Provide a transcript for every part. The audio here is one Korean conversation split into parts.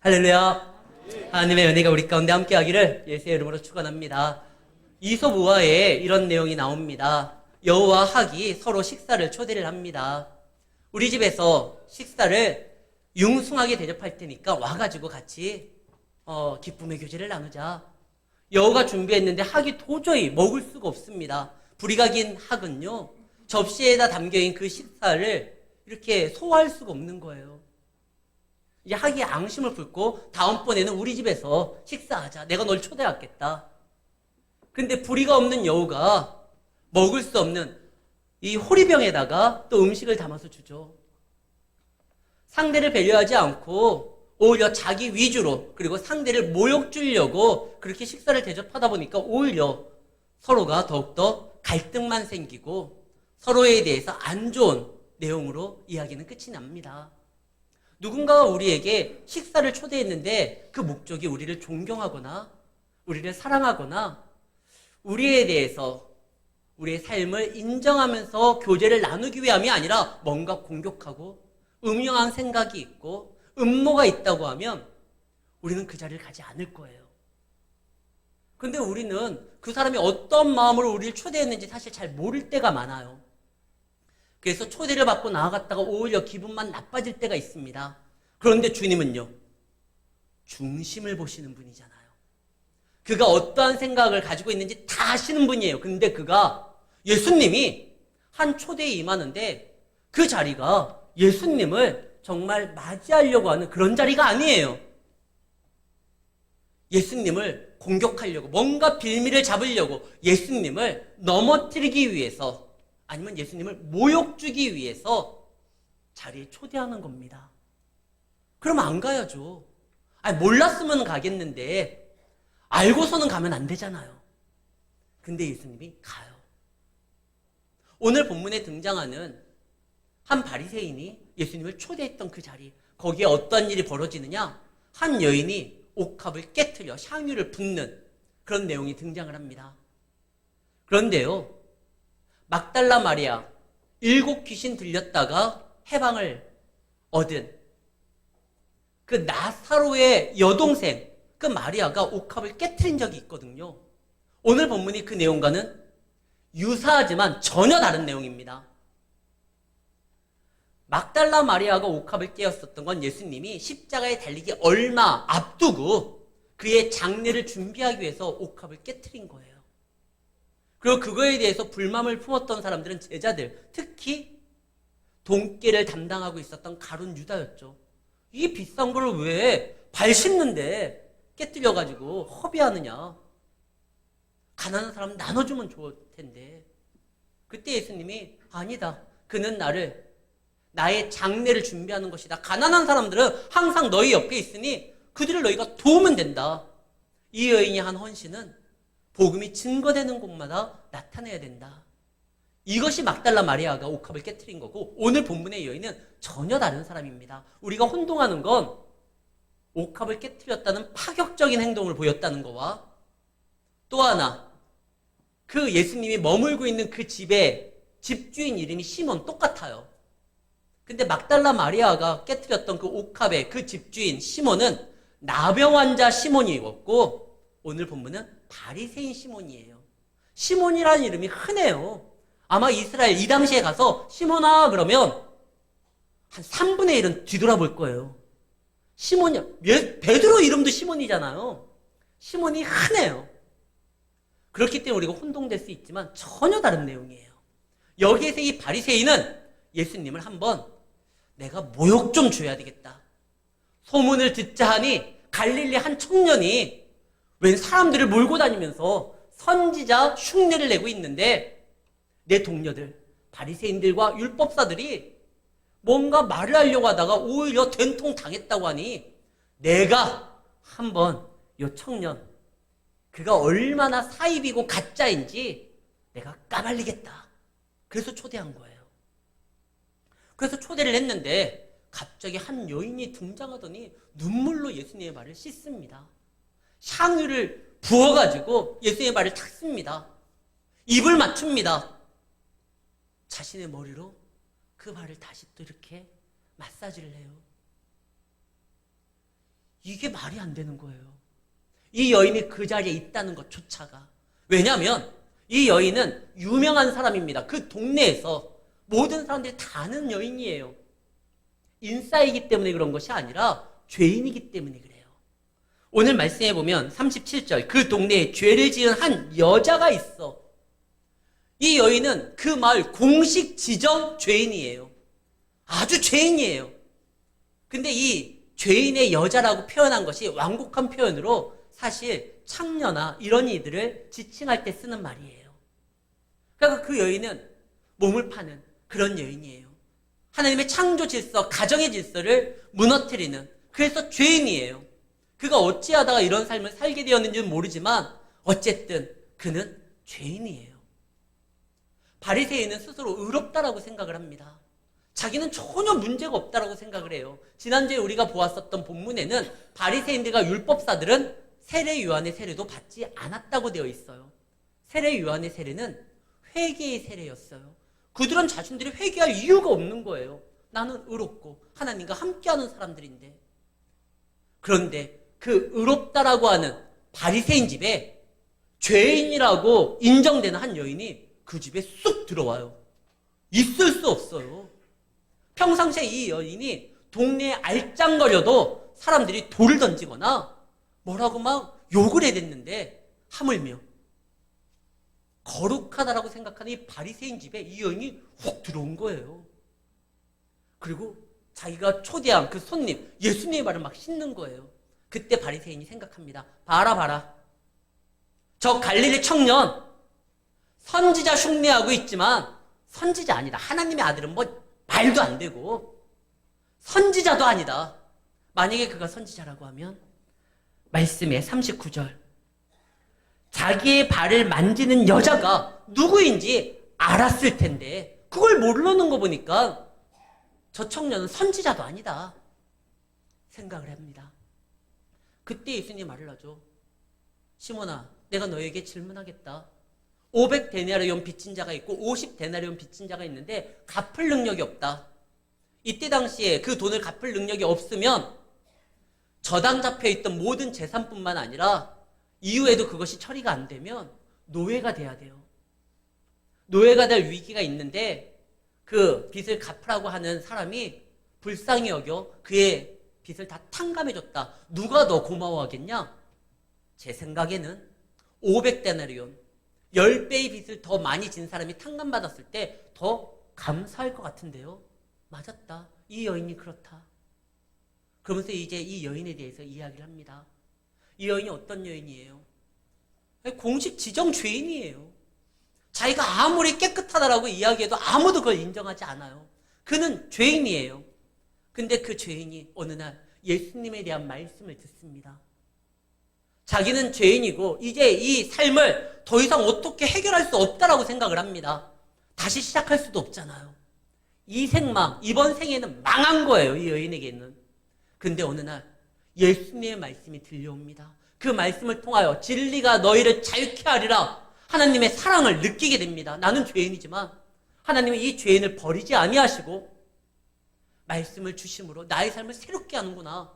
할렐루야. 하나님의 은혜가 우리 가운데 함께하기를 예수의 이름으로 축원합니다. 이솝 우화에 이런 내용이 나옵니다. 여우와 학이 서로 식사를 초대를 합니다. 우리 집에서 식사를 융숭하게 대접할 테니까 와가지고 같이 기쁨의 교제를 나누자. 여우가 준비했는데 학이 도저히 먹을 수가 없습니다. 부리가 긴 학은요, 접시에다 담겨있는 그 식사를 이렇게 소화할 수가 없는 거예요. 이제 학이 앙심을 품고 다음번에는 우리 집에서 식사하자. 내가 널 초대하겠다. 근데 부리가 없는 여우가 먹을 수 없는 이 호리병에다가 또 음식을 담아서 주죠. 상대를 배려하지 않고 오히려 자기 위주로, 그리고 상대를 모욕 주려고 그렇게 식사를 대접하다 보니까 오히려 서로가 더욱더 갈등만 생기고 서로에 대해서 안 좋은 내용으로 이야기는 끝이 납니다. 누군가가 우리에게 식사를 초대했는데 그 목적이 우리를 존경하거나 우리를 사랑하거나 우리에 대해서 우리의 삶을 인정하면서 교제를 나누기 위함이 아니라 뭔가 공격하고 음흉한 생각이 있고 음모가 있다고 하면 우리는 그 자리를 가지 않을 거예요. 근데 우리는 그 사람이 어떤 마음으로 우리를 초대했는지 사실 잘 모를 때가 많아요. 그래서 초대를 받고 나아갔다가 오히려 기분만 나빠질 때가 있습니다. 그런데 주님은요, 중심을 보시는 분이잖아요. 그가 어떠한 생각을 가지고 있는지 다 아시는 분이에요. 근데 그가, 예수님이 한 초대에 임하는데 그 자리가 예수님을 정말 맞이하려고 하는 그런 자리가 아니에요. 예수님을 공격하려고, 뭔가 빌미를 잡으려고, 예수님을 넘어뜨리기 위해서, 아니면 예수님을 모욕 주기 위해서 자리에 초대하는 겁니다. 그럼 안 가야죠. 아니, 몰랐으면 가겠는데 알고서는 가면 안 되잖아요. 근데 예수님이 가요. 오늘 본문에 등장하는 한 바리새인이 예수님을 초대했던 그 자리, 거기에 어떤 일이 벌어지느냐? 한 여인이 옥합을 깨트려 향유를 붓는 그런 내용이 등장을 합니다. 그런데요, 막달라 마리아, 7 귀신 들렸다가 해방을 얻은 그 나사로의 여동생, 그 마리아가 옥합을 깨트린 적이 있거든요. 오늘 본문이 그 내용과는 유사하지만 전혀 다른 내용입니다. 막달라 마리아가 옥합을 깨었었던 건 예수님이 십자가에 달리기 얼마 앞두고 그의 장례를 준비하기 위해서 옥합을 깨트린 거예요. 그리고 그거에 대해서 불만을 품었던 사람들은 제자들, 특히 돈깨를 담당하고 있었던 가룟 유다였죠. 이 비싼 거를 왜 발 씻는데 깨뜨려가지고 허비하느냐. 가난한 사람 나눠주면 좋을 텐데. 그때 예수님이 아니다. 그는 나의 장례를 준비하는 것이다. 가난한 사람들은 항상 너희 옆에 있으니 그들을 너희가 도우면 된다. 이 여인이 한 헌신은 복음이 증거되는 곳마다 나타내야 된다. 이것이 막달라 마리아가 옥합을 깨트린 거고, 오늘 본문의 여인은 전혀 다른 사람입니다. 우리가 혼동하는 건 옥합을 깨트렸다는 파격적인 행동을 보였다는 거와, 또 하나, 그 예수님이 머물고 있는 그 집의 집주인 이름이 시몬, 똑같아요. 근데 막달라 마리아가 깨트렸던 그 옥합의 그 집주인 시몬은 나병 환자 시몬이었고, 오늘 본문은 바리새인 시몬이에요. 시몬이라는 이름이 흔해요. 아마 이스라엘 이 당시에 가서 시몬아 그러면 한 3분의 1은 뒤돌아볼 거예요. 시몬이, 베드로 이름도 시몬이잖아요. 시몬이 흔해요. 그렇기 때문에 우리가 혼동될 수 있지만 전혀 다른 내용이에요. 여기에서 이 바리새인은 예수님을 한번 내가 모욕 좀 줘야 되겠다. 소문을 듣자 하니 갈릴리 한 청년이 웬 사람들을 몰고 다니면서 선지자 흉내를 내고 있는데 내 동료들, 바리새인들과 율법사들이 뭔가 말을 하려고 하다가 오히려 된통 당했다고 하니 내가 한번 이 청년, 그가 얼마나 사입이고 가짜인지 내가 까발리겠다. 그래서 초대한 거예요. 그래서 초대를 했는데 갑자기 한 여인이 등장하더니 눈물로 예수님의 발을 씻습니다. 향유를 부어가지고 예수님의 발을 닦습니다. 입을 맞춥니다. 자신의 머리로 그 발을 다시 또 이렇게 마사지를 해요. 이게 말이 안 되는 거예요. 이 여인이 그 자리에 있다는 것조차가. 왜냐하면 이 여인은 유명한 사람입니다. 그 동네에서 모든 사람들이 다 아는 여인이에요. 인싸이기 때문에 그런 것이 아니라 죄인이기 때문에 그래요. 오늘 말씀해 보면 37절, 그 동네에 죄를 지은 한 여자가 있어. 이 여인은 그 마을 공식 지정 죄인이에요. 아주 죄인이에요. 근데 이 죄인의 여자라고 표현한 것이 완곡한 표현으로 사실 창녀나 이런 이들을 지칭할 때 쓰는 말이에요. 그러니까 그 여인은 몸을 파는 그런 여인이에요. 하나님의 창조 질서, 가정의 질서를 무너뜨리는, 그래서 죄인이에요. 그가 어찌하다가 이런 삶을 살게 되었는지는 모르지만 어쨌든 그는 죄인이에요. 바리새인은 스스로 의롭다라고 생각을 합니다. 자기는 전혀 문제가 없다라고 생각을 해요. 지난주에 우리가 보았었던 본문에는 바리새인들과 율법사들은 세례 요한의 세례도 받지 않았다고 되어 있어요. 세례 요한의 세례는 회개의 세례였어요. 그들은 자신들이 회개할 이유가 없는 거예요. 나는 의롭고 하나님과 함께하는 사람들인데. 그런데 그 의롭다라고 하는 바리새인 집에 죄인이라고 인정되는 한 여인이 그 집에 쑥 들어와요. 있을 수 없어요. 평상시에 이 여인이 동네에 알짱거려도 사람들이 돌을 던지거나 뭐라고 막 욕을 해댔는데 하물며 거룩하다라고 생각하는 이 바리새인 집에 이 여인이 훅 들어온 거예요. 그리고 자기가 초대한 그 손님 예수님의 발을 막 씻는 거예요. 그때 바리새인이 생각합니다. 봐라 봐라. 저 갈릴리 청년 선지자 흉내하고 있지만 선지자 아니다. 하나님의 아들은 뭐 말도 안 되고 선지자도 아니다. 만약에 그가 선지자라고 하면 말씀에 39절 자기의 발을 만지는 여자가 누구인지 알았을 텐데 그걸 모르는 거 보니까 저 청년은 선지자도 아니다 생각을 합니다. 그때 예수님이 말을 하죠. 시몬아, 내가 너에게 질문하겠다. 500데나리온 빚진 자가 있고 50데나리온 빚진 자가 있는데 갚을 능력이 없다. 이때 당시에 그 돈을 갚을 능력이 없으면 저당 잡혀있던 모든 재산뿐만 아니라 이후에도 그것이 처리가 안 되면 노예가 돼야 돼요. 노예가 될 위기가 있는데 그 빚을 갚으라고 하는 사람이 불쌍히 여겨 그의 빚을 다 탕감해줬다. 누가 더 고마워하겠냐? 제 생각에는 500데나리온 10배의 빚을 더 많이 진 사람이 탕감받았을 때 더 감사할 것 같은데요. 맞았다. 이 여인이 그렇다. 그러면서 이제 이 여인에 대해서 이야기를 합니다. 이 여인이 어떤 여인이에요? 공식 지정 죄인이에요. 자기가 아무리 깨끗하다라고 이야기해도 아무도 그걸 인정하지 않아요. 그는 죄인이에요. 근데 그 죄인이 어느 날 예수님에 대한 말씀을 듣습니다. 자기는 죄인이고 이제 이 삶을 더 이상 어떻게 해결할 수 없다라고 생각을 합니다. 다시 시작할 수도 없잖아요. 이 생망, 이번 생에는 망한 거예요. 이 여인에게는. 근데 어느 날 예수님의 말씀이 들려옵니다. 그 말씀을 통하여 진리가 너희를 자유케 하리라 하나님의 사랑을 느끼게 됩니다. 나는 죄인이지만 하나님은 이 죄인을 버리지 아니하시고 말씀을 주심으로 나의 삶을 새롭게 하는구나.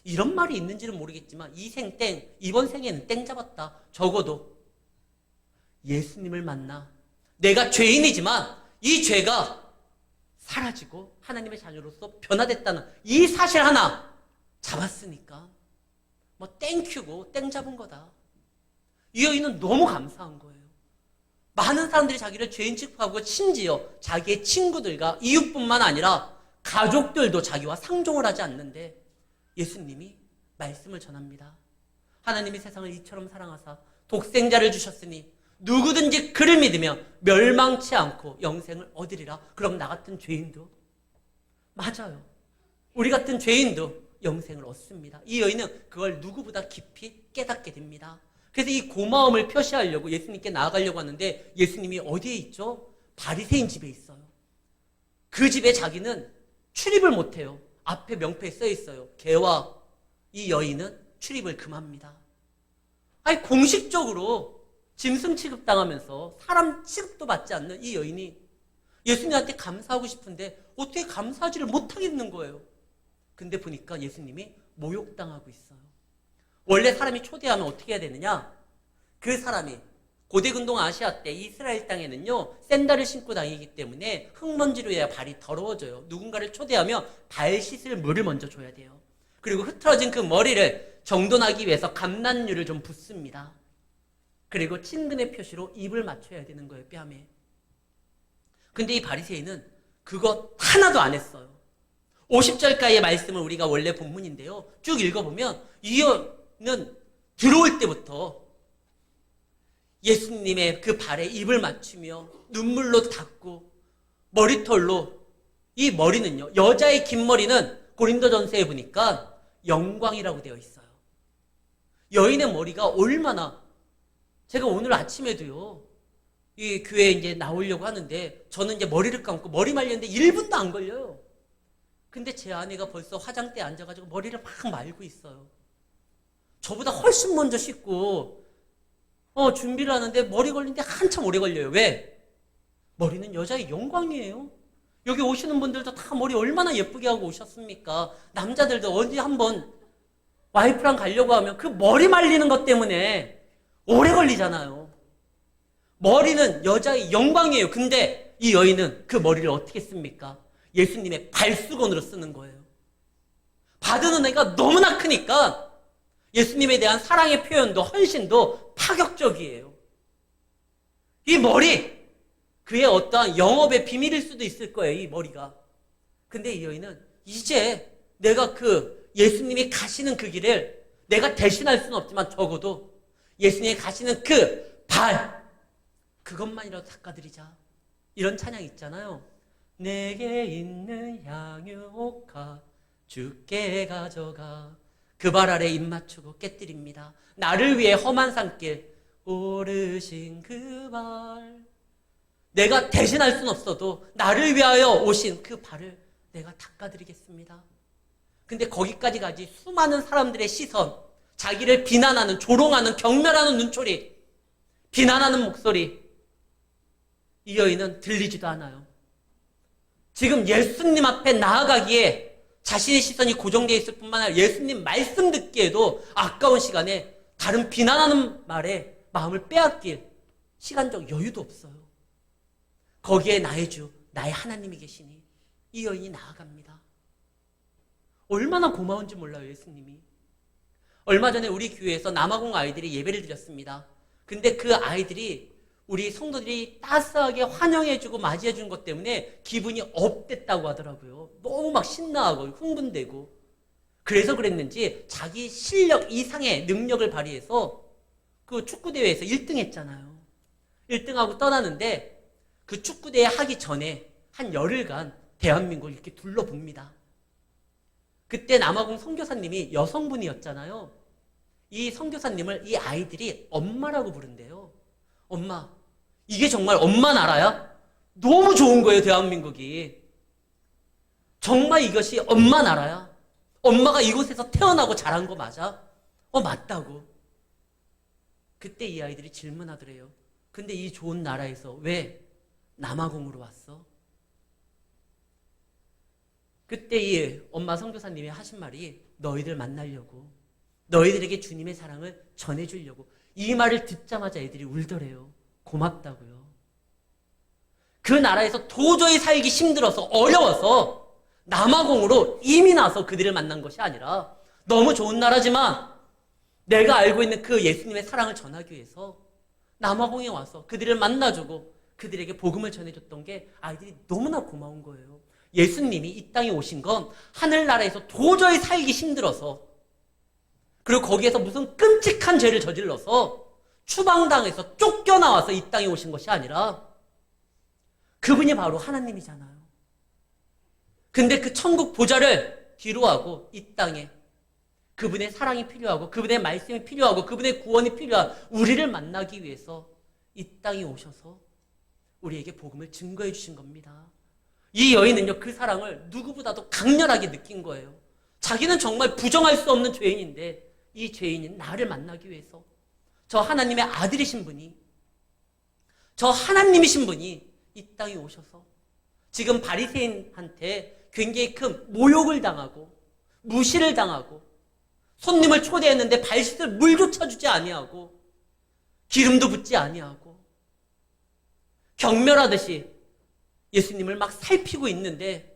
이런 말이 있는지는 모르겠지만 이 생 땡, 이번 생에는 땡 잡았다. 적어도 예수님을 만나 내가 죄인이지만 이 죄가 사라지고 하나님의 자녀로서 변화됐다는 이 사실 하나 잡았으니까 뭐 땡큐고 땡 잡은 거다. 이 여인은 너무 감사한 거예요. 많은 사람들이 자기를 죄인 취급하고 심지어 자기의 친구들과 이웃뿐만 아니라 가족들도 자기와 상종을 하지 않는데 예수님이 말씀을 전합니다. 하나님이 세상을 이처럼 사랑하사 독생자를 주셨으니 누구든지 그를 믿으며 멸망치 않고 영생을 얻으리라. 그럼 나 같은 죄인도 맞아요. 우리 같은 죄인도 영생을 얻습니다. 이 여인은 그걸 누구보다 깊이 깨닫게 됩니다. 그래서 이 고마움을 표시하려고 예수님께 나아가려고 하는데 예수님이 어디에 있죠? 바리새인 집에 있어요. 그 집에 자기는 출입을 못해요. 앞에 명패에 써 있어요. 걔와 이 여인은 출입을 금합니다. 아니 공식적으로 짐승 취급당하면서 사람 취급도 받지 않는 이 여인이 예수님한테 감사하고 싶은데 어떻게 감사하지를 못하겠는 거예요. 근데 보니까 예수님이 모욕당하고 있어요. 원래 사람이 초대하면 어떻게 해야 되느냐? 그 사람이 고대근동 아시아 때 이스라엘 땅에는요, 샌들을 신고 다니기 때문에 흙먼지로 해야 발이 더러워져요. 누군가를 초대하면 발 씻을 물을 먼저 줘야 돼요. 그리고 흐트러진 그 머리를 정돈하기 위해서 감난유를 좀 붓습니다. 그리고 친근의 표시로 입을 맞춰야 되는 거예요, 뺨에. 근데 이 바리새인은 그거 하나도 안 했어요. 50절가의 말씀을 우리가 원래 본문인데요, 쭉 읽어보면 이어는 들어올 때부터 예수님의 그 발에 입을 맞추며 눈물로 닦고 머리털로, 이 머리는요, 여자의 긴 머리는 고린도전서에 보니까 영광이라고 되어 있어요. 여인의 머리가 얼마나, 제가 오늘 아침에도요, 이 교회에 이제 나오려고 하는데 저는 이제 머리를 감고 머리 말렸는데 1분도 안 걸려요. 근데 제 아내가 벌써 화장대에 앉아가지고 머리를 막 말고 있어요. 저보다 훨씬 먼저 씻고 준비를 하는데 머리 걸리는데 한참 오래 걸려요. 왜? 머리는 여자의 영광이에요. 여기 오시는 분들도 다 머리 얼마나 예쁘게 하고 오셨습니까? 남자들도 어디 한번 와이프랑 가려고 하면 그 머리 말리는 것 때문에 오래 걸리잖아요. 머리는 여자의 영광이에요. 근데 이 여인은 그 머리를 어떻게 씁니까? 예수님의 발수건으로 쓰는 거예요. 받은 은혜가 너무나 크니까 예수님에 대한 사랑의 표현도 헌신도 파격적이에요. 이 머리, 그의 어떠한 영업의 비밀일 수도 있을 거예요, 이 머리가. 근데 이 여인은 이제 내가 그 예수님이 가시는 그 길을 내가 대신할 수는 없지만 적어도 예수님이 가시는 그 발, 그것만이라도 닦아드리자. 이런 찬양 있잖아요. 내게 있는 향유옥화 주께 가져가. 그 발 아래 입 맞추고 깨뜨립니다. 나를 위해 험한 산길 오르신 그 발, 내가 대신할 수는 없어도 나를 위하여 오신 그 발을 내가 닦아드리겠습니다. 근데 거기까지 가지 수많은 사람들의 시선, 자기를 비난하는, 조롱하는, 경멸하는 눈초리, 비난하는 목소리, 이 여인은 들리지도 않아요. 지금 예수님 앞에 나아가기에 자신의 시선이 고정되어 있을 뿐만 아니라 예수님 말씀 듣기에도 아까운 시간에 다른 비난하는 말에 마음을 빼앗길 시간적 여유도 없어요. 거기에 나의 주, 나의 하나님이 계시니 이 여인이 나아갑니다. 얼마나 고마운지 몰라요, 예수님이. 얼마 전에 우리 교회에서 남아공 아이들이 예배를 드렸습니다. 근데 그 아이들이 우리 성도들이 따스하게 환영해주고 맞이해준 것 때문에 기분이 업됐다고 하더라고요. 너무 막 신나하고 흥분되고. 그래서 그랬는지 자기 실력 이상의 능력을 발휘해서 그 축구대회에서 1등 했잖아요. 1등하고 떠나는데 그 축구대회 하기 전에 한 열흘간 대한민국을 이렇게 둘러봅니다. 그때 남아공 선교사님이 여성분이었잖아요. 이 선교사님을 이 아이들이 엄마라고 부른대요. 엄마, 이게 정말 엄마 나라야? 너무 좋은 거예요, 대한민국이. 정말 이것이 엄마 나라야? 엄마가 이곳에서 태어나고 자란 거 맞아? 맞다고. 그때 이 아이들이 질문하더래요. 근데 이 좋은 나라에서 왜 남아공으로 왔어? 그때 이 엄마 선교사님이 하신 말이 너희들 만나려고, 너희들에게 주님의 사랑을 전해주려고. 이 말을 듣자마자 애들이 울더래요. 고맙다고요. 그 나라에서 도저히 살기 힘들어서 어려워서 남아공으로 이민 와서 그들을 만난 것이 아니라 너무 좋은 나라지만 내가 알고 있는 그 예수님의 사랑을 전하기 위해서 남아공에 와서 그들을 만나주고 그들에게 복음을 전해줬던 게 아이들이 너무나 고마운 거예요. 예수님이 이 땅에 오신 건 하늘나라에서 도저히 살기 힘들어서, 그리고 거기에서 무슨 끔찍한 죄를 저질러서 추방당해서 쫓겨나와서 이 땅에 오신 것이 아니라 그분이 바로 하나님이잖아요. 근데 그 천국 보좌를 뒤로하고 이 땅에 그분의 사랑이 필요하고 그분의 말씀이 필요하고 그분의 구원이 필요한 우리를 만나기 위해서 이 땅에 오셔서 우리에게 복음을 증거해 주신 겁니다. 이 여인은요, 그 사랑을 누구보다도 강렬하게 느낀 거예요. 자기는 정말 부정할 수 없는 죄인인데 이 죄인인 나를 만나기 위해서 저 하나님의 아들이신 분이, 저 하나님이신 분이 이 땅에 오셔서 지금 바리새인한테 굉장히 큰 모욕을 당하고 무시를 당하고 손님을 초대했는데 발 씻을 물조차 주지 아니하고 기름도 붓지 아니하고 경멸하듯이 예수님을 막 살피고 있는데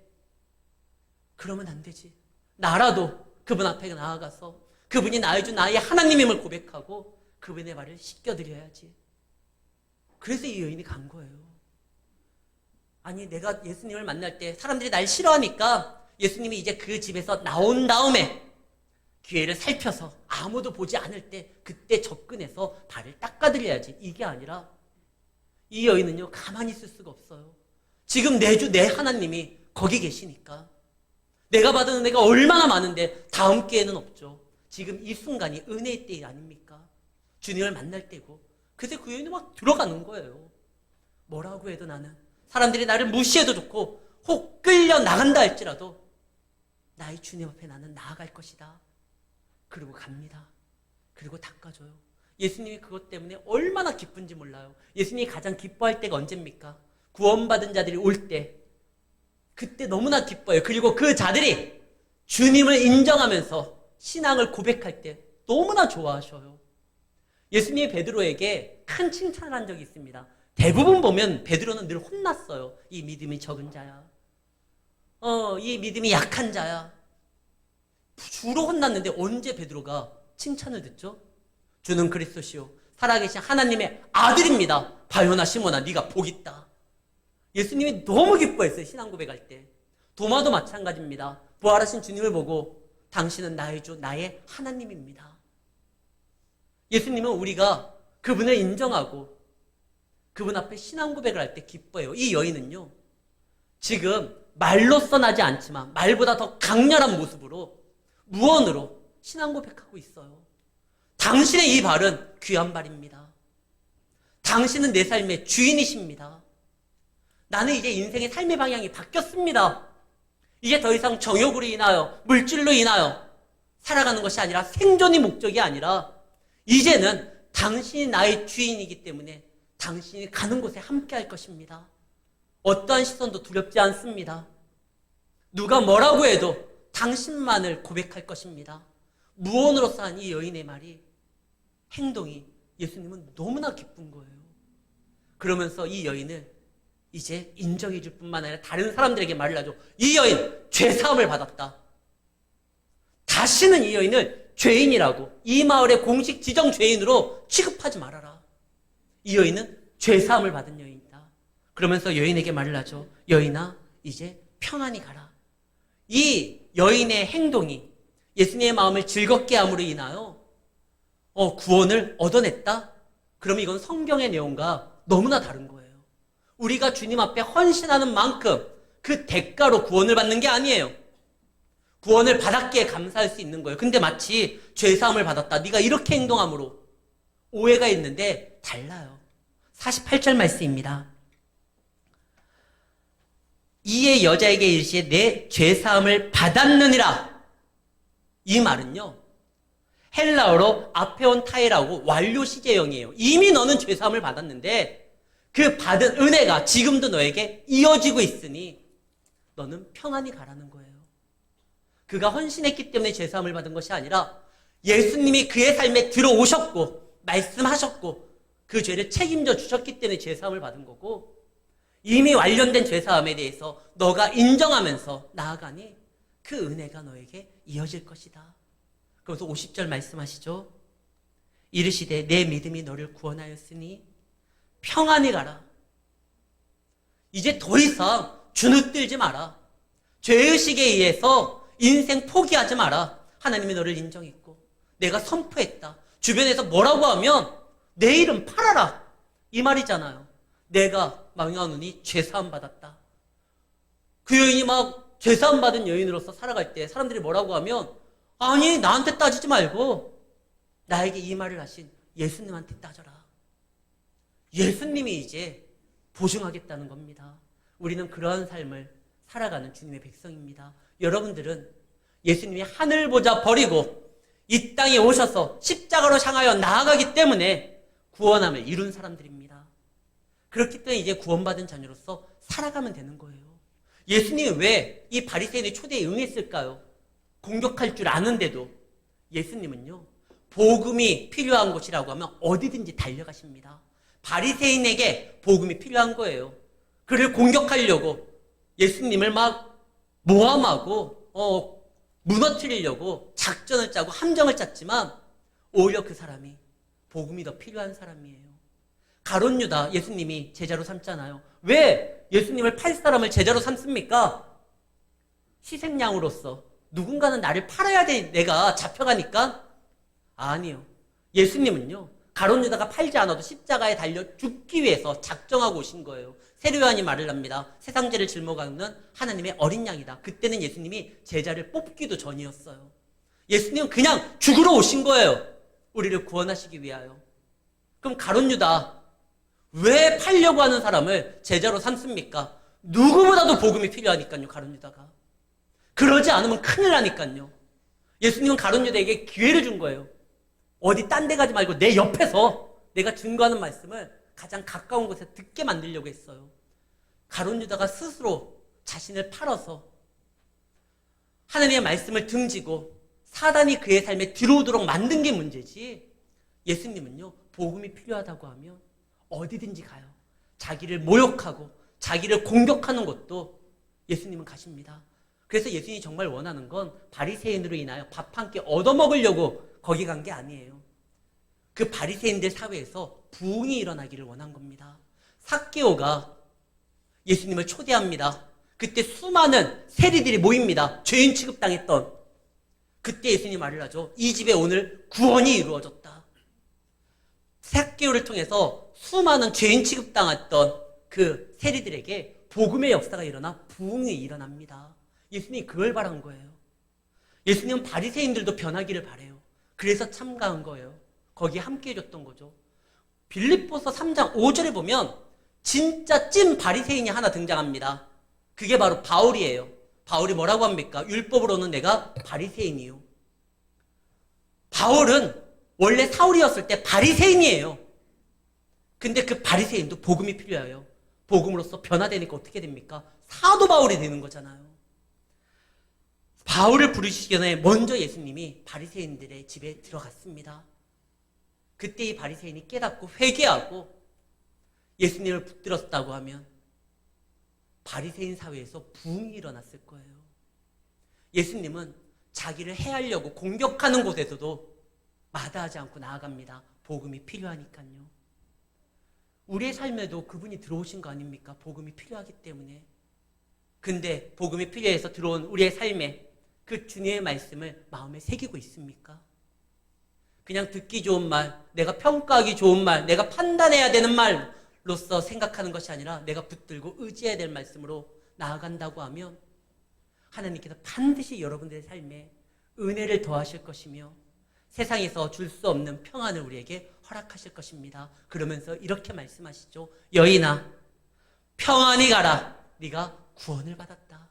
그러면 안 되지. 나라도 그분 앞에 나아가서 그분이 나의 주 나의 하나님임을 고백하고 그분의 발을 씻겨드려야지. 그래서 이 여인이 간 거예요. 아니, 내가 예수님을 만날 때 사람들이 날 싫어하니까 예수님이 이제 그 집에서 나온 다음에 기회를 살펴서 아무도 보지 않을 때 그때 접근해서 발을 닦아드려야지. 이게 아니라 이 여인은요, 가만히 있을 수가 없어요. 지금 내 주 내 하나님이 거기 계시니까 내가 받은 은혜가 얼마나 많은데 다음 기회는 없죠. 지금 이 순간이 은혜의 때 아닙니까? 주님을 만날 때고. 그래서 그 여인은 막 들어가는 거예요. 뭐라고 해도 나는 사람들이 나를 무시해도 좋고 혹 끌려 나간다 할지라도 나의 주님 앞에 나는 나아갈 것이다. 그리고 갑니다. 그리고 닦아줘요. 예수님이 그것 때문에 얼마나 기쁜지 몰라요. 예수님이 가장 기뻐할 때가 언제입니까? 구원받은 자들이 올 때. 그때 너무나 기뻐요. 그리고 그 자들이 주님을 인정하면서 신앙을 고백할 때 너무나 좋아하셔요. 예수님이 베드로에게 큰 칭찬을 한 적이 있습니다. 대부분 보면 베드로는 늘 혼났어요. 이 믿음이 적은 자야. 이 믿음이 약한 자야. 주로 혼났는데 언제 베드로가 칭찬을 듣죠? 주는 그리스도시요 살아계신 하나님의 아들입니다. 바요나 시몬아 네가 복 있다. 예수님이 너무 기뻐했어요. 신앙 고백할 때. 도마도 마찬가지입니다. 부활하신 주님을 보고 당신은 나의 주 나의 하나님입니다. 예수님은 우리가 그분을 인정하고 그분 앞에 신앙 고백을 할 때 기뻐해요. 이 여인은요, 지금 말로써 나지 않지만 말보다 더 강렬한 모습으로 무언으로 신앙 고백하고 있어요. 당신의 이 발은 귀한 발입니다. 당신은 내 삶의 주인이십니다. 나는 이제 인생의 삶의 방향이 바뀌었습니다. 이제 더 이상 정욕으로 인하여 물질로 인하여 살아가는 것이 아니라 생존이 목적이 아니라 이제는 당신이 나의 주인이기 때문에 당신이 가는 곳에 함께 할 것입니다. 어떠한 시선도 두렵지 않습니다. 누가 뭐라고 해도 당신만을 고백할 것입니다. 무언으로서 한 이 여인의 말이, 행동이 예수님은 너무나 기쁜 거예요. 그러면서 이 여인을 이제 인정해 줄 뿐만 아니라 다른 사람들에게 말을 하죠. 이 여인 죄사함을 받았다. 다시는 이 여인을 죄인이라고, 이 마을의 공식 지정 죄인으로 취급하지 말아라. 이 여인은 죄사함을 받은 여인이다. 그러면서 여인에게 말을 하죠. 여인아, 이제 평안히 가라. 이 여인의 행동이 예수님의 마음을 즐겁게 함으로 인하여 구원을 얻어냈다? 그러면 이건 성경의 내용과 너무나 다른 거예요. 우리가 주님 앞에 헌신하는 만큼 그 대가로 구원을 받는 게 아니에요. 구원을 받았기에 감사할 수 있는 거예요. 근데 마치 죄사함을 받았다, 네가 이렇게 행동함으로 오해가 있는데 달라요. 48절 말씀입니다. 이에 여자에게 이르시되 내 죄사함을 받았느니라. 이 말은요, 헬라어로 아페온 타이라고 완료 시제형이에요. 이미 너는 죄사함을 받았는데 그 받은 은혜가 지금도 너에게 이어지고 있으니 너는 평안히 가라는 거예요. 그가 헌신했기 때문에 죄사함을 받은 것이 아니라 예수님이 그의 삶에 들어오셨고 말씀하셨고 그 죄를 책임져 주셨기 때문에 죄사함을 받은 거고, 이미 완료된 죄사함에 대해서 너가 인정하면서 나아가니 그 은혜가 너에게 이어질 것이다. 그래서 50절 말씀하시죠. 이르시되 내 믿음이 너를 구원하였으니 평안히 가라. 이제 더 이상 주눅들지 마라. 죄의식에 의해서 인생 포기하지 마라. 하나님이 너를 인정했고 내가 선포했다. 주변에서 뭐라고 하면 내 이름 팔아라. 이 말이잖아요. 내가 망하노니 죄사함 받았다. 그 여인이 막 죄사함 받은 여인으로서 살아갈 때 사람들이 뭐라고 하면, 아니 나한테 따지지 말고 나에게 이 말을 하신 예수님한테 따져라. 예수님이 이제 보증하겠다는 겁니다. 우리는 그러한 삶을 살아가는 주님의 백성입니다. 여러분들은 예수님이 하늘 보좌 버리고 이 땅에 오셔서 십자가로 향하여 나아가기 때문에 구원함을 이룬 사람들입니다. 그렇기 때문에 이제 구원받은 자녀로서 살아가면 되는 거예요. 예수님이 왜 이 바리새인의 초대에 응했을까요? 공격할 줄 아는데도 예수님은요, 복음이 필요한 곳이라고 하면 어디든지 달려가십니다. 바리새인에게 복음이 필요한 거예요. 그를 공격하려고 예수님을 막 모함하고 무너뜨리려고 작전을 짜고 함정을 짰지만 오히려 그 사람이 복음이 더 필요한 사람이에요. 가룟 유다 예수님이 제자로 삼잖아요. 왜 예수님을 팔 사람을 제자로 삼습니까? 희생양으로서 누군가는 나를 팔아야 돼 내가 잡혀가니까? 아니요. 예수님은요, 가룟 유다가 팔지 않아도 십자가에 달려 죽기 위해서 작정하고 오신 거예요. 세례요한이 말을 합니다. 세상 죄를 짊어가는 하나님의 어린 양이다. 그때는 예수님이 제자를 뽑기도 전이었어요. 예수님은 그냥 죽으러 오신 거예요. 우리를 구원하시기 위하여. 그럼 가룟 유다, 왜 팔려고 하는 사람을 제자로 삼습니까? 누구보다도 복음이 필요하니까요, 가룟 유다가. 그러지 않으면 큰일 나니까요. 예수님은 가룟 유다에게 기회를 준 거예요. 어디 딴 데 가지 말고 내 옆에서 내가 증거하는 말씀을 가장 가까운 곳에 듣게 만들려고 했어요. 가룟 유다가 스스로 자신을 팔아서 하나님의 말씀을 등지고 사단이 그의 삶에 들어오도록 만든 게 문제지, 예수님은요, 복음이 필요하다고 하면 어디든지 가요. 자기를 모욕하고 자기를 공격하는 곳도 예수님은 가십니다. 그래서 예수님이 정말 원하는 건 바리새인으로 인하여 밥 한 끼 얻어먹으려고 거기 간 게 아니에요. 그 바리새인들 사회에서 부흥이 일어나기를 원한 겁니다. 삭개오가 예수님을 초대합니다. 그때 수많은 세리들이 모입니다. 죄인 취급당했던. 그때 예수님이 말을 하죠. 이 집에 오늘 구원이 이루어졌다. 삭개오를 통해서 수많은 죄인 취급당했던 그 세리들에게 복음의 역사가 일어나 부흥이 일어납니다. 예수님이 그걸 바란 거예요. 예수님은 바리새인들도 변하기를 바래요. 그래서 참가한 거예요. 거기에 함께 해줬던 거죠. 빌립보서 3장 5절에 보면 진짜 찐 바리새인이 하나 등장합니다. 그게 바로 바울이에요. 바울이 뭐라고 합니까? 율법으로는 내가 바리새인이요. 바울은 원래 사울이었을 때 바리새인이에요. 근데 그 바리새인도 복음이 필요해요. 복음으로서 변화되니까 어떻게 됩니까? 사도 바울이 되는 거잖아요. 바울을 부르시기 전에 먼저 예수님이 바리새인들의 집에 들어갔습니다. 그때 이 바리새인이 깨닫고 회개하고 예수님을 붙들었다고 하면 바리새인 사회에서 부흥이 일어났을 거예요. 예수님은 자기를 해하려고 공격하는 곳에서도 마다하지 않고 나아갑니다. 복음이 필요하니까요. 우리의 삶에도 그분이 들어오신 거 아닙니까? 복음이 필요하기 때문에. 근데 복음이 필요해서 들어온 우리의 삶에 그 주님의 말씀을 마음에 새기고 있습니까? 그냥 듣기 좋은 말, 내가 평가하기 좋은 말, 내가 판단해야 되는 말로서 생각하는 것이 아니라 내가 붙들고 의지해야 될 말씀으로 나아간다고 하면 하나님께서 반드시 여러분들의 삶에 은혜를 더하실 것이며 세상에서 줄 수 없는 평안을 우리에게 허락하실 것입니다. 그러면서 이렇게 말씀하시죠. 여인아, 평안히 가라. 네가 구원을 받았다.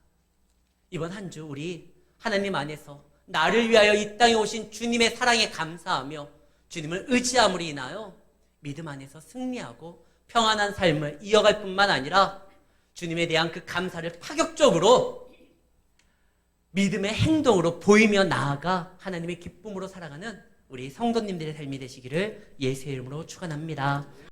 이번 한 주 우리 하나님 안에서 나를 위하여 이 땅에 오신 주님의 사랑에 감사하며 주님을 의지함으로 인하여 믿음 안에서 승리하고 평안한 삶을 이어갈 뿐만 아니라 주님에 대한 그 감사를 파격적으로 믿음의 행동으로 보이며 나아가 하나님의 기쁨으로 살아가는 우리 성도님들의 삶이 되시기를 예수의 이름으로 축원합니다.